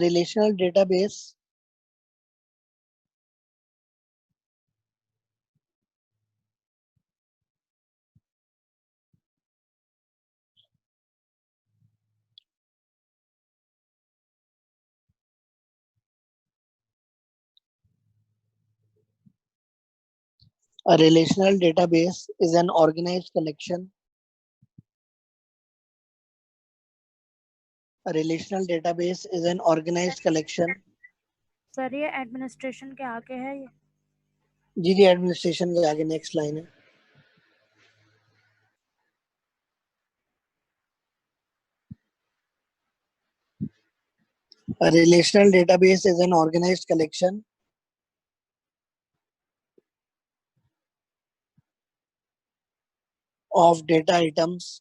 Relational database A relational database is an organized collection. A relational database is an organized collection. Sir ये administration के आगे है ये। जी administration के आगे नेक्स्ट लाइन है। A relational database is an organized collection of data items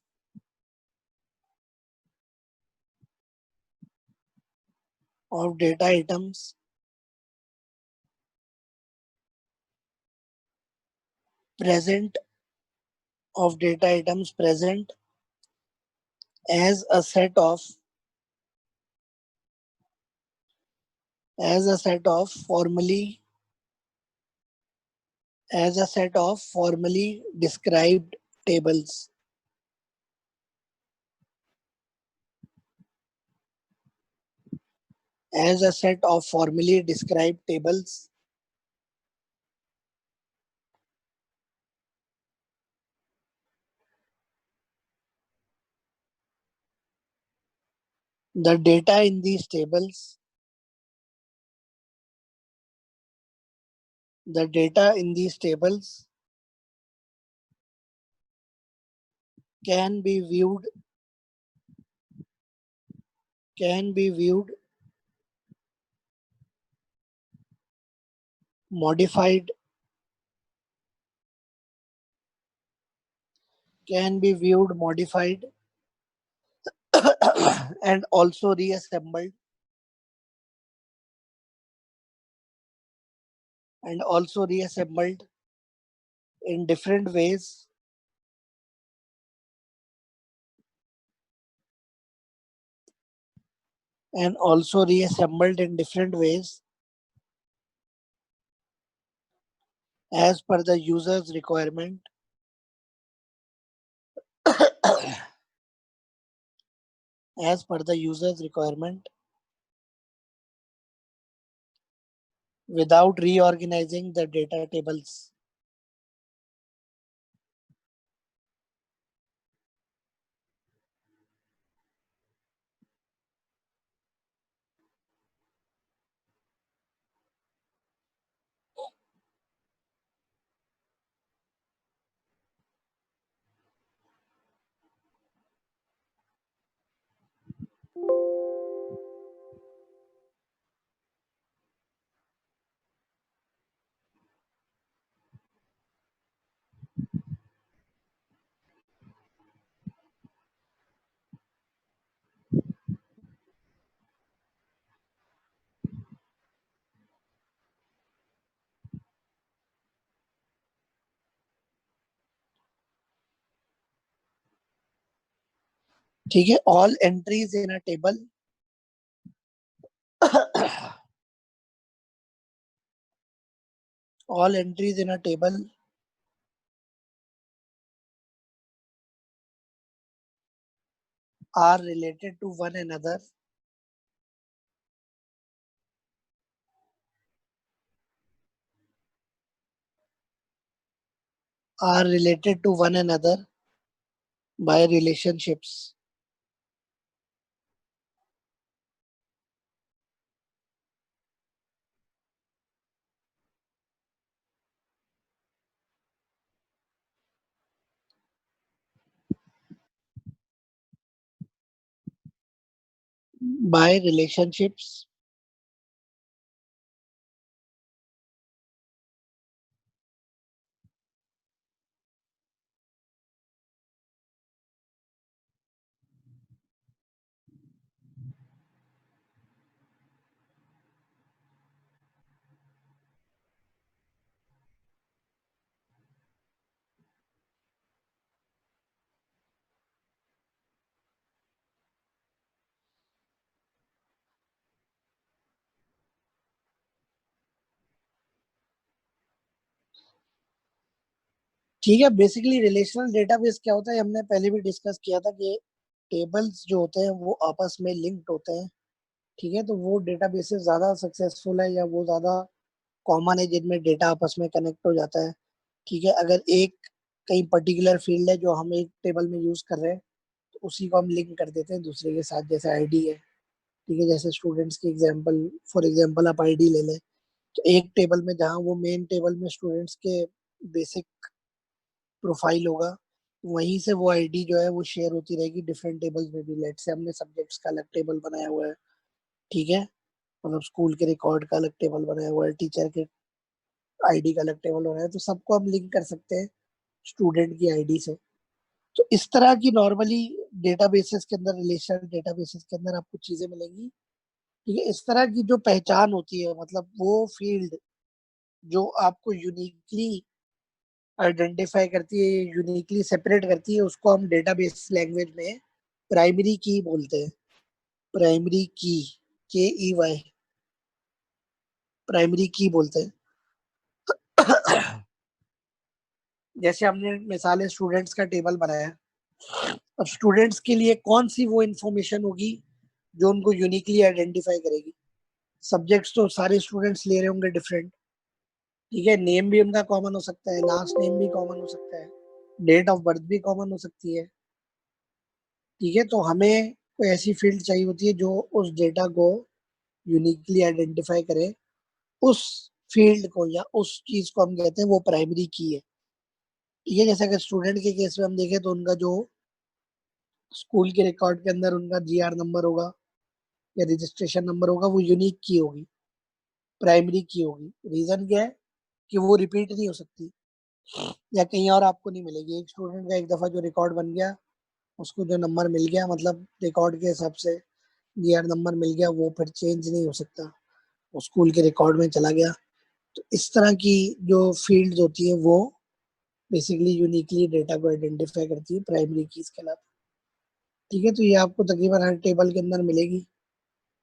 present present as a set of formally described tables. As a set of formally described tables. The data in these tables can be viewed modified and also reassembled in different ways as per the user's requirement. As per the user's requirement, without reorganizing the data tables. ठीक है, all entries in a table all entries in a table are related to one another by relationships. By relationships ठीक है, basically relational database क्या होता है, हमने पहले भी डिस्कस किया था कि टेबल्स जो होते हैं वो आपस में लिंक्ड होते हैं। ठीक है, तो वो डेटाबेसेस ज्यादा सक्सेसफुल है या वो ज्यादा कॉमन है जिनमें डेटा आपस में कनेक्ट हो जाता है। ठीक है, अगर एक कहीं पर्टिकुलर फील्ड है जो हम एक टेबल में यूज कर रहे हैं, तो उसी को हम लिंक कर देते हैं दूसरे के साथ, जैसे आईडी है। ठीक है, जैसे स्टूडेंट्स की एग्जांपल, फॉर एग्जांपल आप आईडी ले लें, तो एक टेबल में जहाँ वो मेन टेबल में स्टूडेंट्स के बेसिक प्रोफाइल होगा, वहीं से वो आईडी जो है वो शेयर होती रहेगी डिफरेंट टेबल्स में भी। लेट से हमने सब्जेक्ट्स का अलग टेबल बनाया हुआ है। ठीक है, मतलब स्कूल के रिकॉर्ड का अलग टेबल बनाया हुआ है, टीचर के आईडी का अलग टेबल बनाया है, तो सबको हम लिंक कर सकते हैं स्टूडेंट की आईडी से। तो इस तरह की नॉर्मली डेटाबेसेस के अंदर, रिलेशनल डेटाबेसेस के अंदर आपको चीजें मिलेंगी। ठीक है, इस तरह की जो पहचान होती है, मतलब वो फील्ड जो आपको यूनिकली आइडेंटिफाई करती है, यूनिकली सेपरेट करती है, उसको हम डेटाबेस लैंग्वेज में प्राइमरी की बोलते हैं। प्राइमरी की, KEY, प्राइमरी की बोलते हैं। जैसे हमने मिसाल स्टूडेंट्स का टेबल बनाया है, अब स्टूडेंट्स के लिए कौन सी वो इंफॉर्मेशन होगी जो उनको यूनिकली आइडेंटिफाई करेगी। सब्जेक्ट्स तो सारे स्टूडेंट्स ले रहे होंगे डिफरेंट। ठीक है, नेम भी उनका कॉमन हो सकता है, लास्ट नेम भी कॉमन हो सकता है, डेट ऑफ बर्थ भी कॉमन हो सकती है। ठीक है, तो हमें कोई ऐसी फील्ड चाहिए होती है जो उस डेटा को यूनिकली आइडेंटिफाई करे। उस फील्ड को या उस चीज को हम कहते हैं वो प्राइमरी की है। ठीक है, जैसे अगर स्टूडेंट के केस में हम देखें तो उनका जो स्कूल के रिकॉर्ड के अंदर उनका GR नंबर होगा या रजिस्ट्रेशन नंबर होगा, वो यूनिक की होगी, प्राइमरी की होगी। रीजन क्या है कि वो रिपीट नहीं हो सकती या कहीं और आपको नहीं मिलेगी। एक स्टूडेंट का एक दफा जो रिकॉर्ड बन गया, उसको जो नंबर मिल गया, मतलब रिकॉर्ड के हिसाब से GR नंबर मिल गया, वो फिर चेंज नहीं हो सकता, वो स्कूल के रिकॉर्ड में चला गया। तो इस तरह की जो फील्ड्स होती है वो बेसिकली यूनिकली डेटा को आइडेंटिफाई करती है प्राइमरी कीज के कहलाती। ठीक है, तो ये आपको तकरीबन हर टेबल के अंदर मिलेगी,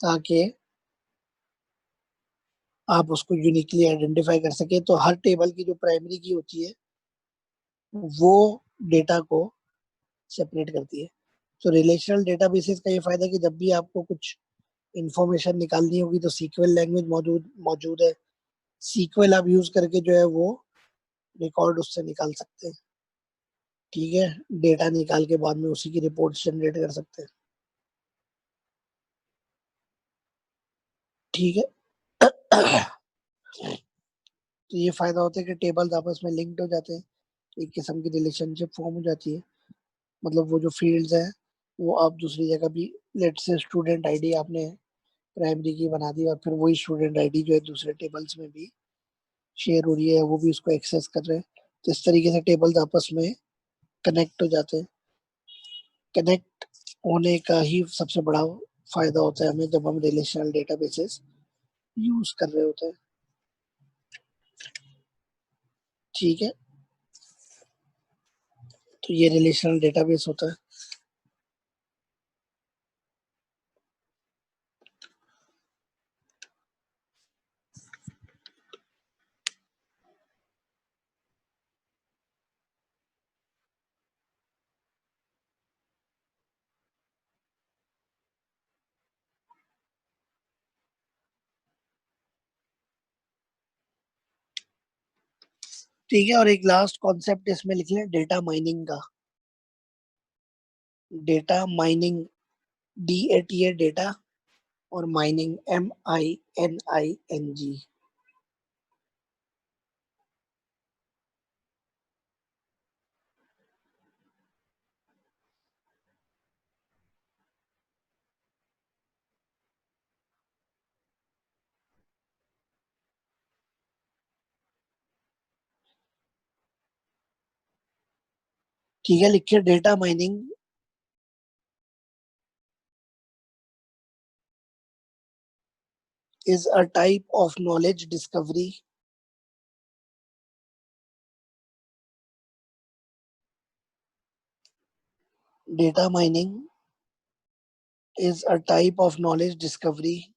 ताकि आप उसको यूनिकली आइडेंटिफाई कर सके। तो हर टेबल की जो प्राइमरी की होती है वो डेटा को सेपरेट करती है। तो रिलेशनल डेटाबेसेस का ये फायदा है कि जब भी आपको कुछ इंफॉर्मेशन निकालनी होगी तो सीक्वल लैंग्वेज मौजूद मौजूद है। सीक्वल आप यूज करके जो है वो रिकॉर्ड उससे निकाल सकते हैं। ठीक है, डेटा निकाल के बाद में उसी की रिपोर्ट जनरेट कर सकते हैं। ठीक है। तो ये फायदा होता है कि टेबल्स आपस में लिंक्ड हो जाते हैं, एक किस्म की रिलेशनशिप फॉर्म हो जाती है। मतलब वो जो फील्ड्स हैं वो आप दूसरी जगह भी, लेट से स्टूडेंट आईडी आपने प्राइमरी की बना दी और फिर वही स्टूडेंट आईडी जो है दूसरे टेबल्स में भी शेयर हो रही है, वो भी उसको एक्सेस कर रहे हैं। तो इस तरीके से टेबल्स आपस में कनेक्ट हो जाते हैं। कनेक्ट होने का ही सबसे बड़ा फायदा होता है हमें जब हम रिलेशनल डेटाबेसेस यूज कर रहे होते हैं। ठीक है, तो ये रिलेशनल डेटाबेस होता है। ठीक है, और एक लास्ट कॉन्सेप्ट इसमें लिख लें, डेटा माइनिंग का। डेटा माइनिंग, DATA डेटा, और माइनिंग MINING। ठीक है, लिखिए data mining is a type of knowledge discovery. Data mining is a type of knowledge discovery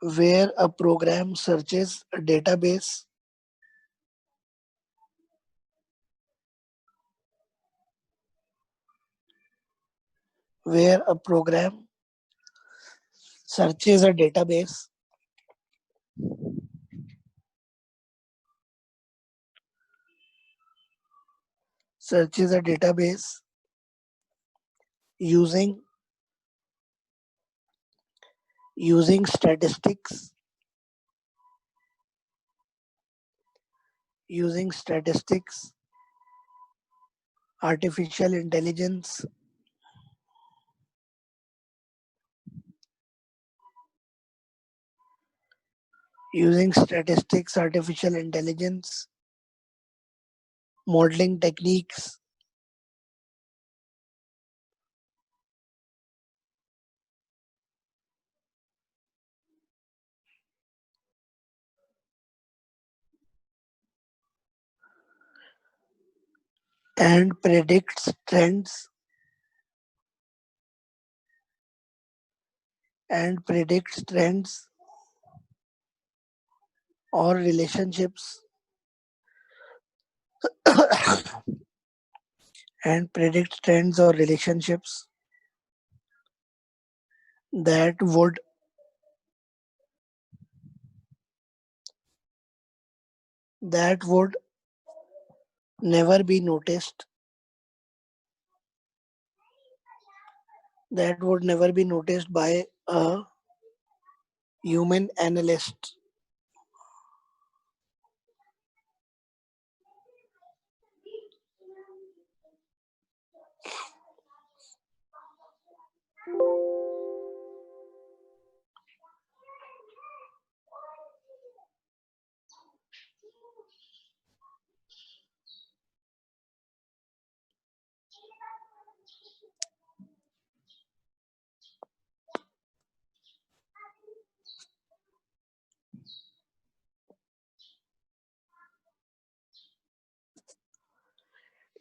where a program searches a database where a program searches a database using statistics artificial intelligence modeling techniques and predicts trends or relationships and predicts trends or relationships that would never be noticed by a human analyst.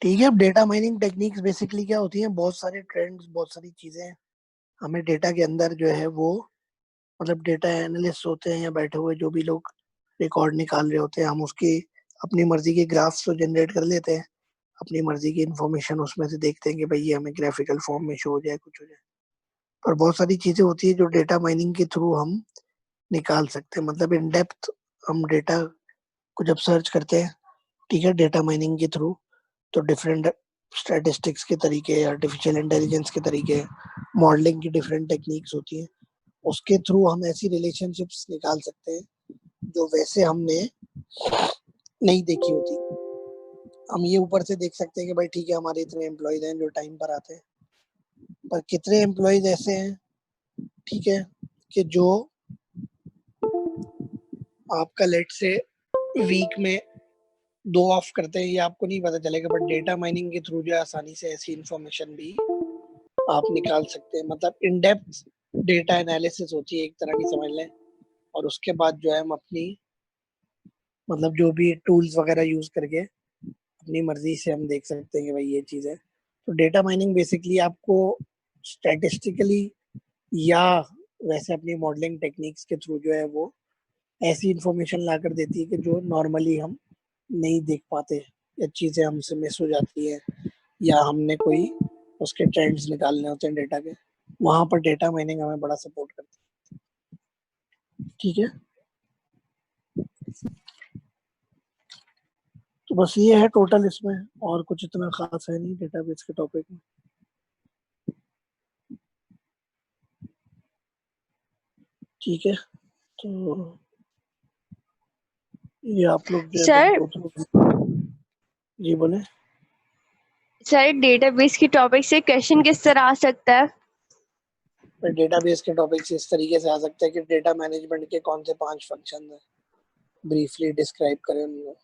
ठीक है। अब data mining techniques basically क्या होती हैं, बहुत सारे trends, बहुत सारी चीजें हमें डेटा के अंदर जो है वो, मतलब डेटा एनालिस्ट होते हैं या बैठे हुए जो भी लोग रिकॉर्ड निकाल रहे होते हैं, हम उसकी अपनी मर्जी के ग्राफ्स तो जनरेट कर लेते हैं, अपनी मर्जी की इंफॉर्मेशन उसमें से देखते हैं कि भाई ये हमें ग्राफिकल फॉर्म में शो हो जाए, कुछ हो जाए। पर बहुत सारी चीजें होती है जो डेटा माइनिंग के थ्रू हम निकाल सकते हैं, मतलब इन डेप्थ हम डेटा को जब सर्च करते हैं, ठीक है, डेटा माइनिंग के थ्रू, तो डिफरेंट स्टैटिस्टिक्स के तरीके, आर्टिफिशियल इंटेलिजेंस के तरीके, मॉडलिंग की डिफरेंट टेक्निक्स होती हैं, उसके थ्रू हम ऐसी रिलेशनशिप्स निकाल सकते हैं जो वैसे हमने नहीं देखी होती। हम ये ऊपर से देख सकते हैं कि भाई ठीक है, हमारे इतने एम्प्लॉयज हैं जो टाइम पर आते हैं, पर कितने एम्प्लॉयज ऐसे हैं, ठीक है, कि जो आपका लेट से वीक में 2 ऑफ करते हैं, ये आपको नहीं पता चलेगा, बट डेटा माइनिंग के थ्रू जो है आसानी से ऐसी इंफॉर्मेशन भी आप निकाल सकते हैं। मतलब इन डेप्थ डेटा एनालिसिस होती है एक तरह की, समझ लें, और उसके बाद जो है हम अपनी, मतलब जो भी टूल्स वगैरह यूज करके अपनी मर्जी से हम देख सकते हैं कि भाई ये चीज है। तो डेटा माइनिंग बेसिकली आपको स्टैटिस्टिकली या वैसे अपनी मॉडलिंग टेक्निक्स के थ्रू जो है वो ऐसी इंफॉर्मेशन ला कर देती है कि जो नॉर्मली हम नहीं देख पाते, या चीजें हमसे मिस हो जाती है, या हमने कोई उसके ट्रेंड्स निकालने होते हैं डेटा के, वहां पर डेटा माइनिंग हमें बड़ा सपोर्ट करती है। ठीक है, तो बस ये है टोटल इसमें, और कुछ इतना खास है नहीं डेटाबेस के टॉपिक में। ठीक है, तो ये आप लोग जो है बस सर गो थ्रू। जी बोले। सर डेटाबेस की टॉपिक से क्वेश्चन किस तरह आ सकता है? डेटाबेस के टॉपिक से इस तरीके से आ सकता है कि डेटा मैनेजमेंट के कौन से 5 फंक्शन है, ब्रीफली डिस्क्राइब करें उनको।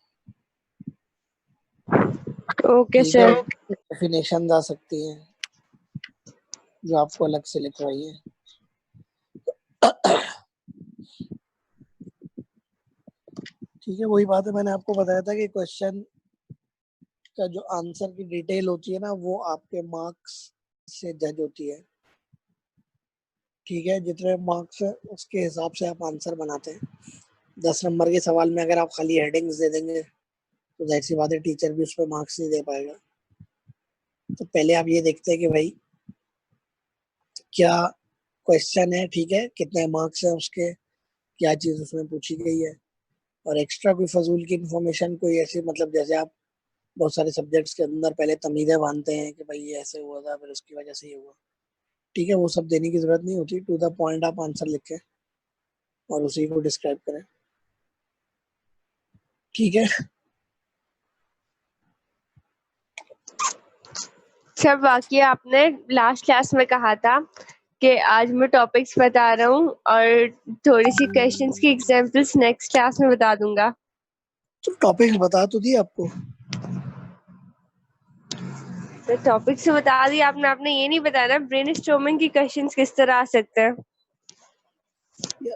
ओके ठीक है, सर। डेफिनेशन आ सकती हैं जो आपको अलग से लिखवाई है। ठीक है, वही बात है, मैंने आपको बताया था कि क्वेश्चन का जो आंसर की डिटेल होती है ना, वो आपके मार्क्स से जज होती है। ठीक है, जितने मार्क्स है उसके हिसाब से आप आंसर बनाते हैं। 10 नंबर के सवाल में अगर आप खाली हेडिंग्स दे देंगे तो जाहिर सी बात है टीचर भी उस पर मार्क्स नहीं दे पाएगा। तो पहले आप ये देखते हैं कि भाई क्या क्वेश्चन है, ठीक है, कितने मार्क्स है उसके, क्या चीज उसमें पूछी गई है। और एक्स्ट्रा कोई फजूल की इन्फॉर्मेशन कोई ऐसी, मतलब जैसे आप बहुत सारे सब्जेक्ट्स के अंदर पहले तमीज़ें बांधते हैं कि भाई ये ऐसे हुआ था फिर उसकी वजह से ये हुआ, ठीक है, वो सब देने की जरूरत नहीं होती। टू द पॉइंट आप आंसर लिखें और उसी को डिस्क्राइब करें, ठीक है। सर बाकी आपने लास्ट क्लास में कहा था कि आज मैं टॉपिक्स बता रहा हूँ और थोड़ी सी क्वेश्चंस की एग्जांपल्स नेक्स्ट क्लास में बता दूंगा। तो टॉपिक्स बता तो दिए आपको। तो टॉपिक्स तो बता दिया आपने ये नहीं बताया ना ब्रेनस्टॉर्मिंग की क्वेश्चंस किस तरह आ सकते हैं।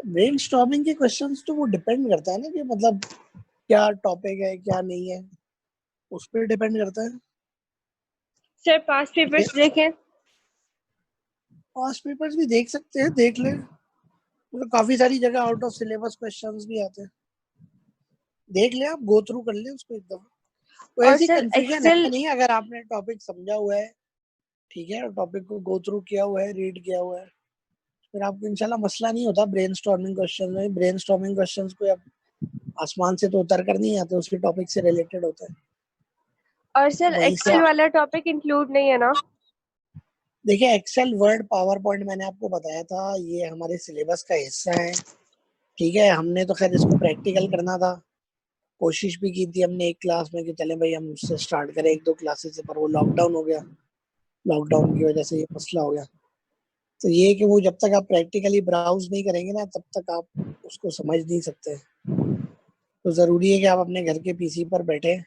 ब्रेनस्टॉर्मिंग के क्वेश्चंस तो वो डिपेंड करता है ना कि मतलब क्या टॉपिक है क्या नहीं है, उस पर डिपेंड करता है। सर पास्ट पेपर्स देखें। पास्ट पेपर्स भी देख सकते हैं, देख ले, मतलब काफी सारी जगह आउट ऑफ सिलेबस क्वेश्चंस भी आते हैं, देख ले, आप गो थ्रू कर ले उसको एकदम। कोई और ऐसी सर कंफ्यूजन एक्सेल है नहीं, अगर आपने टॉपिक समझा हुआ है, ठीक है, और टॉपिक को गो थ्रू किया हुआ है, रीड किया हुआ है, फिर आपको इंशाल्लाह मसला नहीं होता ब्रेनस्टॉर्मिंग क्वेश्चन में। ब्रेनस्टॉर्मिंग क्वेश्चंस कोई अब आसमान से तो उतर कर नहीं आते, उसके टॉपिक से रिलेटेड होता है। और सर वहीं से एक्सेल वाला टॉपिक इंक्लूड नहीं है ना। देखिए, एक्सेल, वर्ड, पावर पॉइंट मैंने आपको बताया था ये हमारे सिलेबस का हिस्सा है, ठीक है। हमने तो खैर इसको प्रैक्टिकल करना था, कोशिश भी की थी हमने एक क्लास में कि चले भाई हम उससे स्टार्ट करें एक दो क्लासेस से, पर वो लॉकडाउन हो गया, लॉकडाउन की वजह से ये मसला हो गया। तो ये है कि वो जब तक आप प्रैक्टिकली ब्राउज नहीं करेंगे ना तब तक आप उसको समझ नहीं सकते। तो ज़रूरी है कि आप अपने घर के पीसी पर बैठे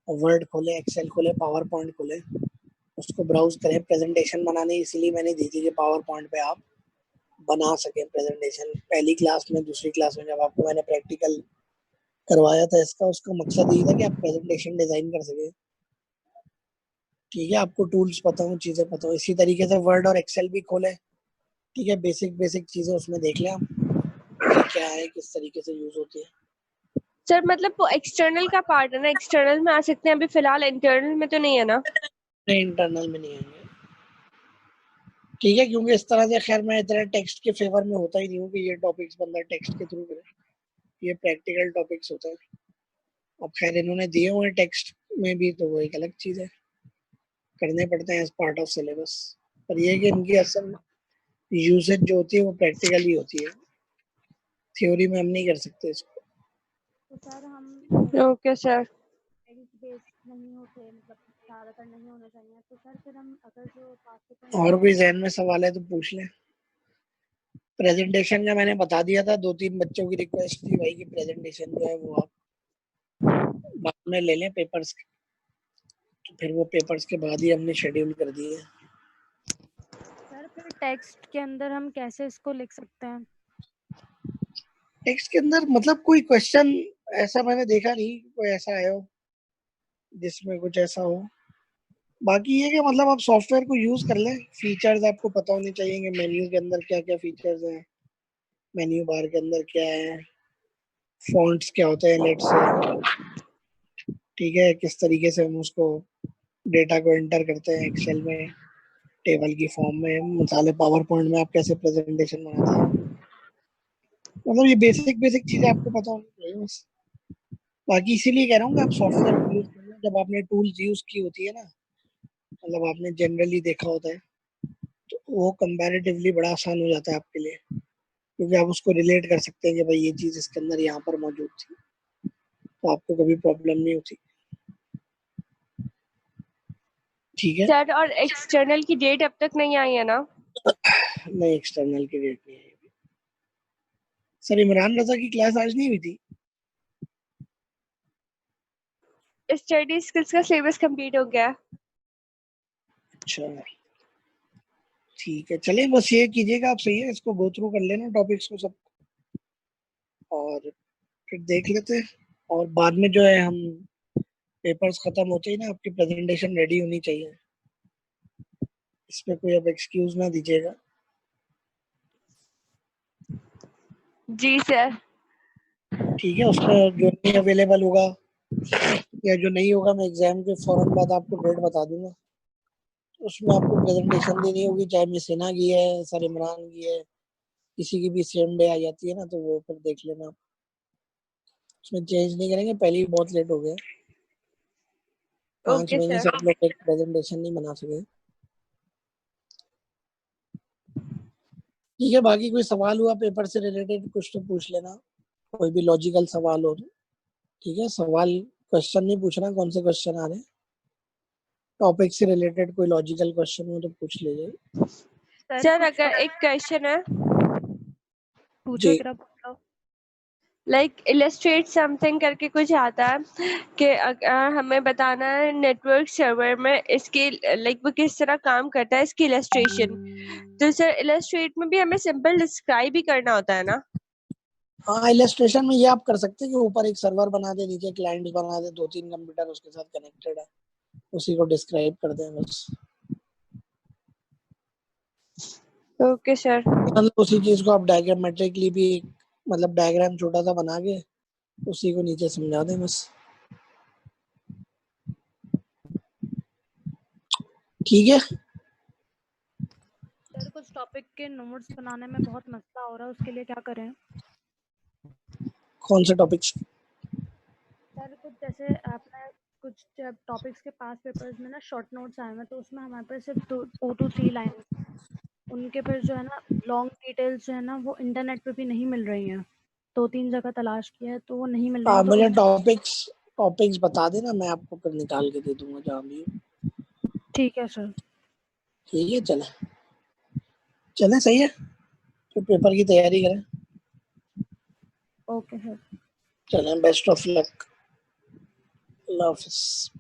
और वर्ड खोले, एक्सेल खोले, पावर पॉइंट खोले, उसको ब्राउज करें। प्रेजेंटेशन बनाने इसीलिए मैंने दी थी कि पावर पॉइंट पे आप बना सके प्रेजेंटेशन। पहली क्लास में, दूसरी क्लास में जब आपको मैंने प्रैक्टिकल करवाया था इसका, उसका मकसद यही था कि आप प्रेजेंटेशन डिजाइन कर सके, ठीक है, आपको टूल्स पता हो, चीजें पता हो। इसी तरीके से वर्ड और एक्सेल भी खोले, ठीक है, बेसिक बेसिक चीजें उसमें देख लें आप क्या है, किस तरीके से यूज होती है। सर मतलब वो एक्सटर्नल का पार्ट है ना, एक्सटर्नल में आ सकते हैं, अभी फिलहाल इंटरनल में तो नहीं है ना। नहीं, इंटरनल में नहीं आएंगे, ठीक है, क्योंकि इस तरह से खैर मैं इतना टेक्स्ट के फेवर में होता ही नहीं हूँ कि ये टॉपिक्स बंदा टेक्स्ट के थ्रू करे, ये प्रैक्टिकल टॉपिक्स होता है। अब खैर इन्होंने दिए हुए हैं टेक्स्ट में भी, तो वो एक अलग चीज है, करने पड़ते हैं एज पार्ट ऑफ सिलेबस। पर ये है कि इनकी असल यूसेज जो होती है वो प्रैक्टिकली होती है, थ्योरी में हम नहीं कर सकते इसको। तो सर हम ओके सर। क्रेडिट बेस्ड नहीं होते, मतलब ज़्यादातर नहीं होने चाहिए, तो सर फिर हम अगर जो पास पेपर और कोई जहन में सवाल है तो पूछ लें। प्रेजेंटेशन का मैंने बता दिया था, 2-3 बच्चों की रिक्वेस्ट थी भाई कि प्रेजेंटेशन जो है वो आप बाद में ले लें पेपर्स, तो फिर वो पेपर्स के बाद ही हमने शेड्यूल कर दिए। सर फिर टेक्स्ट के अंदर हम कैसे इसको लिख सकते हैं। टेक्स्ट के अंदर मतलब कोई क्वेश्चन ऐसा मैंने देखा नहीं, कोई ऐसा आया हो जिसमें कुछ ऐसा हो। बाकी ये कि मतलब आप सॉफ्टवेयर को यूज कर लें, फीचर्स आपको पता होने चाहिए कि मेन्यू के अंदर क्या क्या फीचर्स हैं, मेन्यू बार के अंदर क्या है, फॉन्ट्स क्या होते हैं, लेट्स से, ठीक है, किस तरीके से हम उसको डेटा को एंटर करते हैं एक्सेल में टेबल की फॉर्म में, मिसाल पावर पॉइंट में आप कैसे प्रेजेंटेशन बनाते हैं, मतलब ये बेसिक बेसिक चीजें आपको पता होनी चाहिए बस। बाकी इसीलिए कह रहा हूँ कि आप सॉफ्टवेयर को यूज करना, जब आपने टूल्स यूज की होती है ना, मतलब आपने जनरली देखा होता है, तो वो कंपैरेटिवली बड़ा आसान हो जाता है आपके लिए, क्योंकि आप उसको रिलेट कर सकते हैं कि भाई ये चीज इसके अंदर यहाँ पर मौजूद थी, तो आपको कभी प्रॉब्लम नहीं होती, ठीक है। सर और एक्सटर्नल की डेट अब तक नहीं आई है ना। नहीं, एक्सटर्नल की डेट नहीं है। सर इमरान रजा की क्लास आज नहीं हुई थी। स्टडी स्किल्स का सिलेबस कंप्लीट हो गया। अच्छा, ठीक है, चलिए, बस ये कीजिएगा आप, सही है, इसको गो थ्रू कर लेना टॉपिक्स को सब, और फिर देख लेते हैं। और बाद में जो है हम पेपर्स खत्म होते ही ना आपकी प्रेजेंटेशन रेडी होनी चाहिए, इसमें कोई अब एक्सक्यूज ना दीजिएगा। जी सर। ठीक है, उसमें जो नहीं अवेलेबल होगा या जो नहीं होगा, मैं एग्जाम के फौरन बाद आपको डेट बता दूंगा। उसमें आपको प्रेजेंटेशन देनी होगी, चाहे मिस हिना की है, सर इमरान की है, किसी की भी सेम डे आ जाती है ना, तो वो फिर देख लेना। उसमें चेंज नहीं करेंगे, पहले ही बहुत लेट हो गया। 5 ओके महीने सर। से हम लोग एक प्रेजेंटेशन नहीं बना सके। ठीक है, बाकी कोई सवाल हुआ पेपर से रिलेटेड कुछ तो पूछ लेना, कोई भी लॉजिकल सवाल हो तो। ठीक है, सवाल क्वेश्चन नहीं पूछना, कौन से क्वेश्चन आ रहे हैं, टॉपिक से रिलेटेड कोई लॉजिकल क्वेश्चन हो तो पूछ लीजिए। सर अगर एक क्वेश्चन है, पूछो जी, तेरा पूछो। लाइक इलस्ट्रेट समथिंग करके कुछ आता है कि हमें बताना है नेटवर्क सर्वर में इसकी लाइक वो किस तरह काम करता है, इसकी इलस्ट्रेशन। तो सर इलस्ट्रेट में भी हमें सिंपल डिस्क्राइब ही करना होता है ना? हाँ, इलस्ट्रेशन में ये आप कर सकते हैं कि ऊपर एक सर्वर बना दे, नीचे क्लाइंट्स बना दे, 2-3 कंप्यूटर उसके साथ कनेक्टेड है, उसी को डिस्क्राइब कर दें बस। Okay sir. मतलब उसी चीज को आप डायग्रामेट्रिकली भी, मतलब डायग्राम छोटा सा बना के उसी को नीचे समझा दें बस। ठीक है, सर कुछ टॉपिक के नोट्स बनाने में बहुत मसला हो रहा है, उसके लिए क्या करें? कौन से टॉपिक्स? सर कुछ जैसे आपने कुछ टॉपिक्स के पास पेपर्स में ना शॉर्ट नोट्स आए हैं, तो उसमें हमारे पास सिर्फ 2 to 3 लाइन, उनके फिर जो है ना लॉन्ग डिटेल्स जो है ना वो इंटरनेट पे भी नहीं मिल रही हैं। 2-3 जगह तलाश किया है तो वो नहीं मिल रही हैं, तो मुझे उसमें टॉपिक्स टॉपिक्स बता देना, मैं आपको फिर निकाल के दे दूंगा जहाँ भी हो। ठीक है सर। ठीक है, चले चले, सही है, फिर पेपर की तैयारी करें। Okay sir. चलें, बेस्ट ऑफ लक, अल्लाह हाफिज।